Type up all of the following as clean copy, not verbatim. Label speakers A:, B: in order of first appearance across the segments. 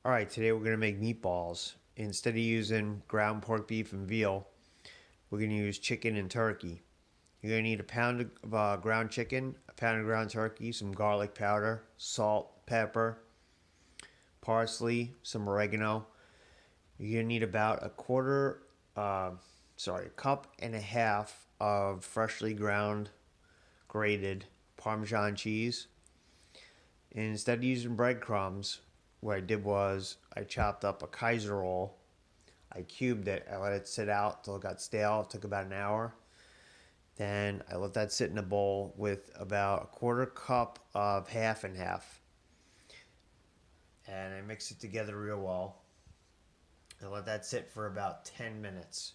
A: Alright, today we're going to make meatballs. Instead of using ground pork, beef, and veal, we're going to use chicken and turkey. You're going to need a pound of ground chicken, a pound of ground turkey, some garlic powder, salt, pepper, parsley, some oregano. You're going to need about a cup and a half of freshly ground, grated Parmesan cheese. And instead of using breadcrumbs, what I did was I chopped up a Kaiser roll. I cubed it. I let it sit out till it got stale. It took about an hour. Then I let that sit in a bowl with about a quarter cup of half and half. And I mix it together real well. I let that sit for about 10 minutes.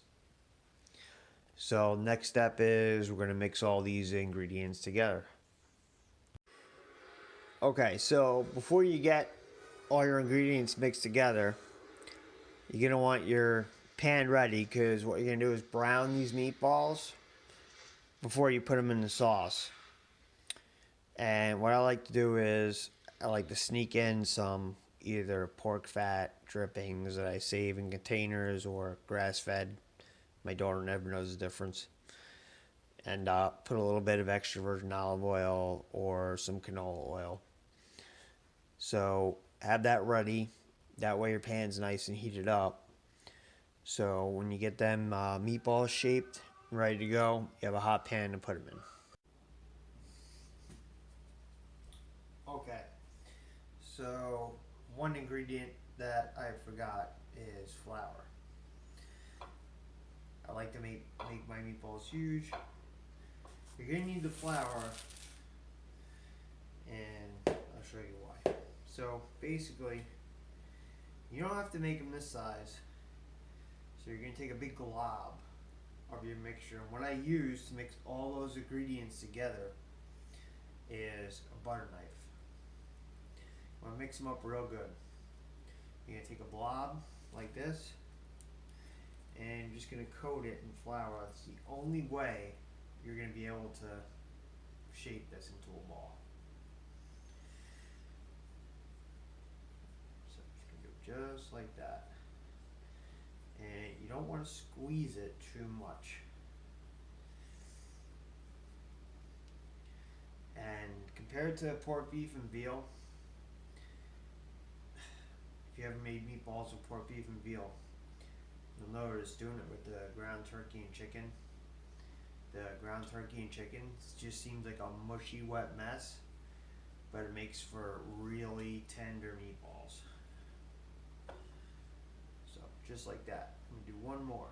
A: So next step is we're going to mix all these ingredients together. Okay, so before you get all your ingredients mixed together, you're going to want your pan ready, because what you're going to do is brown these meatballs before you put them in the sauce. And what I like to do is I like to sneak in some either pork fat drippings that I save in containers or grass-fed. My daughter never knows the difference. And put a little bit of extra virgin olive oil or some canola oil. So have that ready. That way your pan's nice and heated up. So when you get them meatballs shaped and ready to go, you have a hot pan to put them in. Okay, so one ingredient that I forgot is flour. I like to make my meatballs huge. You're going to need the flour, and I'll show you why. So basically, you don't have to make them this size. So you're going to take a big glob of your mixture. And what I use to mix all those ingredients together is a butter knife. I'm going to mix them up real good. You're going to take a blob like this, and you're just going to coat it in flour. That's the only way you're going to be able to shape this into a ball. So I'm just going to do just like that. And you don't want to squeeze it too much. And compared to pork, beef, and veal, if you ever made meatballs with pork, beef, and veal, you'll notice doing it with the ground turkey and chicken. The ground turkey and chicken just seems like a mushy, wet mess, but it makes for really tender meatballs. So just like that. I'm going to do one more.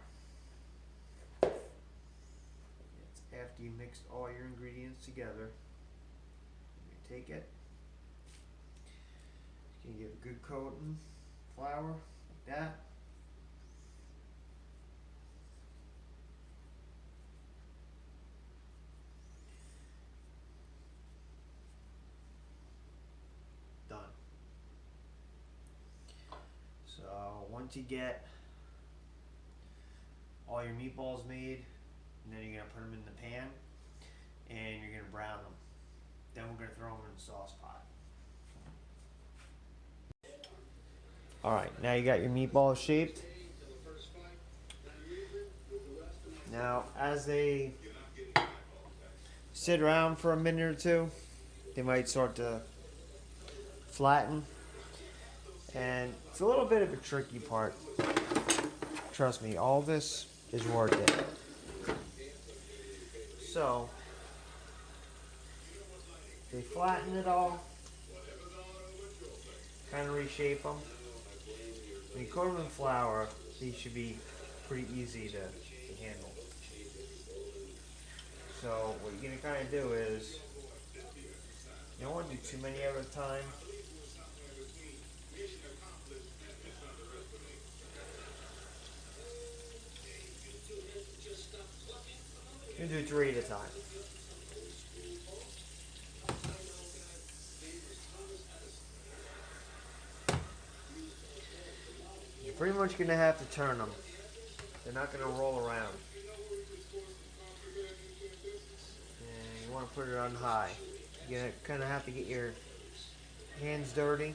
A: It's after you mixed all your ingredients together. You take it. You can give a good coating, flour, like that. Done. So once you get all your meatballs made, and then you're going to put them in the pan, and you're going to brown them. Then we're going to throw them in the sauce pot. Alright, now you got your meatballs shaped. Now, as they sit around for a minute or two, they might start to flatten. And it's a little bit of a tricky part. Trust me, all this is worth it. So, they flatten it all, kind of reshape them. When you coat them in flour, these should be pretty easy to handle. So what you're going to kind of do is, you don't want to do too many at a time. You can do 3 at a time. You're pretty much going to have to turn them. They're not going to roll around. And you want to put it on high. You're going to kind of have to get your hands dirty.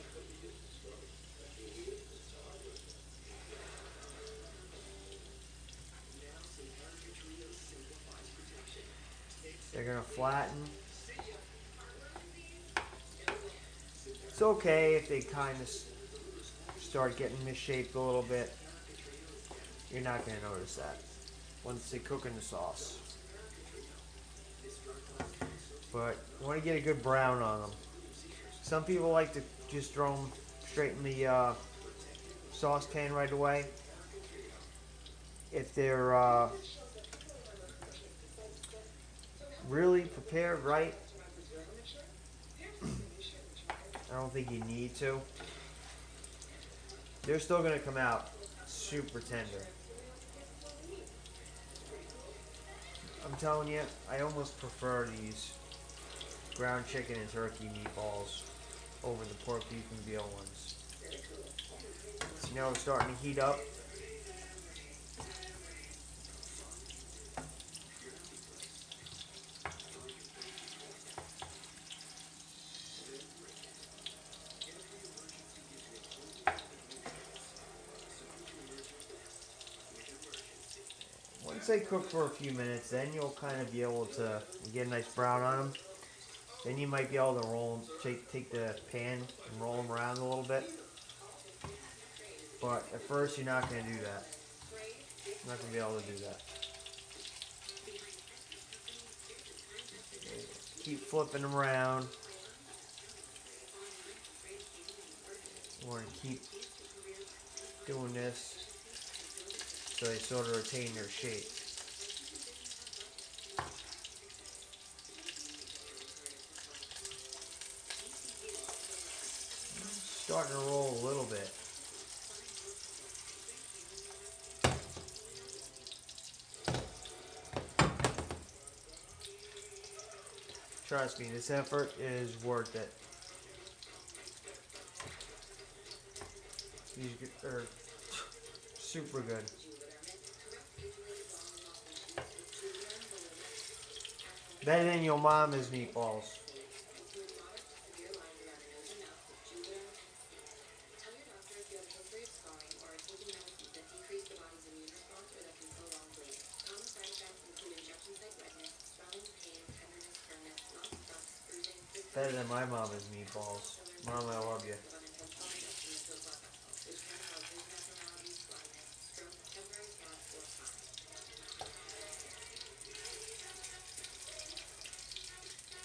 A: They're gonna flatten. It's okay if they kind of start getting misshaped a little bit. You're not gonna notice that once they cook in the sauce. But you want to get a good brown on them. Some people like to just throw them straight in the saucepan right away. If they're really prepared right, I don't think you need to. They're still going to come out super tender. I'm telling you, I almost prefer these ground chicken and turkey meatballs over the pork, beef, and veal ones. So now it's starting to heat up. Once they cook for a few minutes, then you'll kind of be able to get a nice brown on them. Then you might be able to roll them, take the pan and roll them around a little bit. But at first, you're not going to do that. You're not going to be able to do that. Keep flipping them around. You want to keep doing this so they sort of retain their shape. Starting to roll a little bit. Trust me, this effort is worth it. These are super good. Better than your mama's meatballs. Better than my mama's meatballs. Mama, I love you.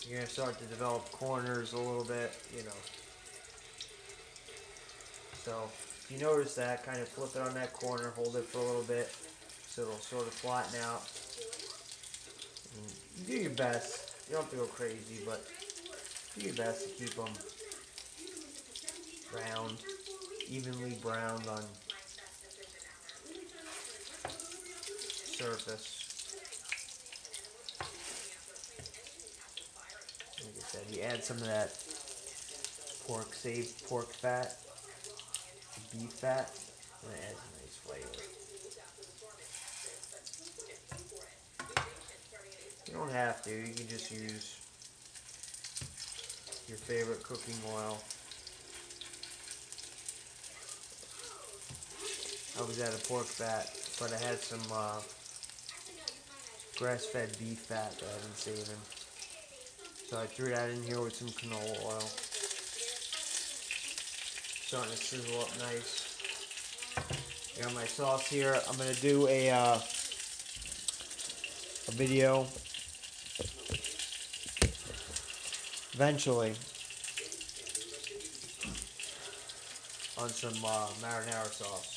A: You're going to start to develop corners a little bit, you know. So, if you notice that, kind of flip it on that corner, hold it for a little bit, so it'll sort of flatten out. And do your best. You don't have to go crazy, but do your best to keep them browned, evenly browned on surface. Like I said, you add some of that saved pork fat, beef fat, and it adds a nice flavor. You don't have to, you can just use your favorite cooking oil. I was out of pork fat, but I had some grass-fed beef fat that I've been saving. So I threw that in here with some canola oil. Starting to sizzle up nice. I got my sauce here. I'm going to do a video eventually on some marinara sauce.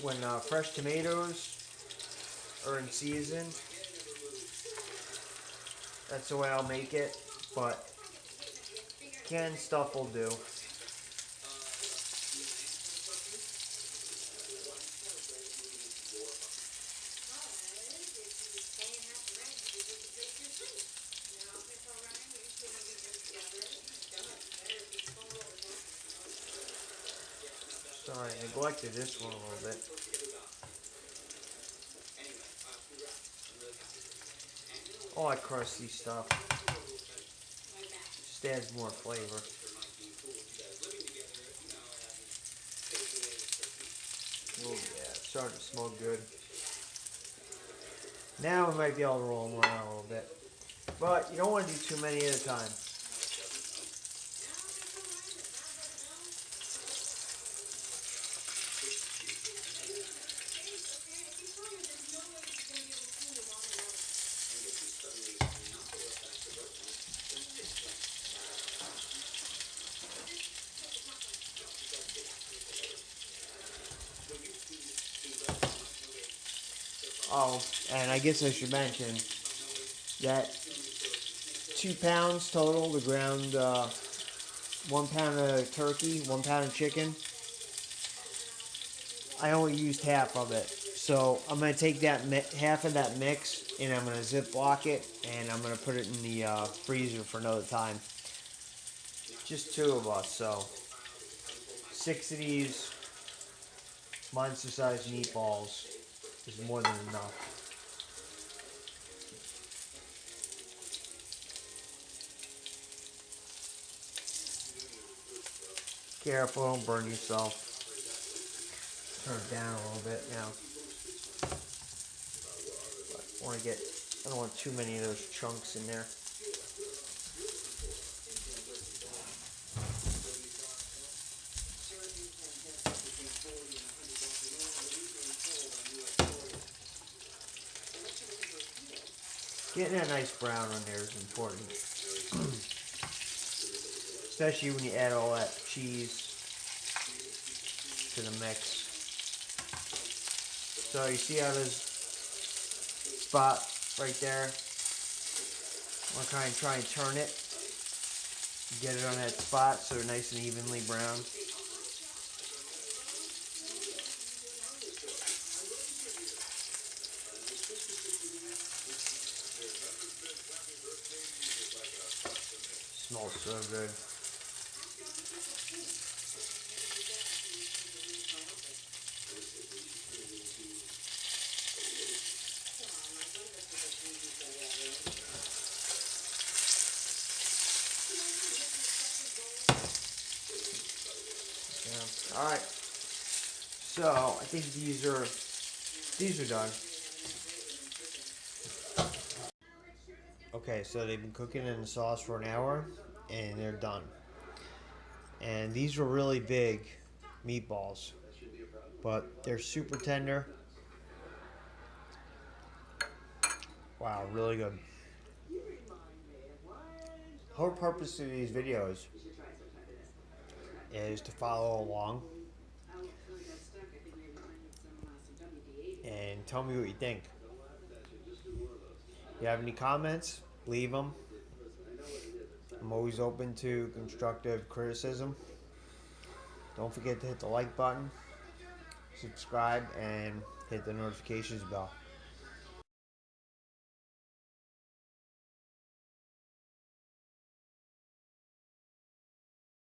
A: When fresh tomatoes are in season, that's the way I'll make it, but canned stuff will do. Sorry, I neglected this one a little bit. All that crusty stuff just adds more flavor. Oh yes. starting to smoke good. Now we might be able to roll them around a little bit. But you don't want to do too many at a time. Oh, and I guess I should mention that 2 pounds total, the ground 1 pound of turkey, 1 pound of chicken. I only used half of it. So I'm going to take that half of that mix and I'm going to Ziploc it and I'm going to put it in the freezer for another time. Just 2 of us, so 6 of these monster-sized meatballs is more than enough. Careful, don't burn yourself. Turn it down a little bit now. I don't want too many of those chunks in there. Getting that nice brown on there is important. Especially when you add all that cheese to the mix. So you see how there's spot right there? We're kind of try and turn it. Get it on that spot so they're nice and evenly brown. Smells so good. Yeah. All right. So I think these are done. Okay, so they've been cooking in the sauce for an hour, and they're done. And these were really big meatballs, but they're super tender. Wow, really good. Whole purpose of these videos is to follow along and tell me what you think. If you have any comments, leave them. I'm always open to constructive criticism. Don't forget to hit the like button, subscribe, and hit the notifications bell.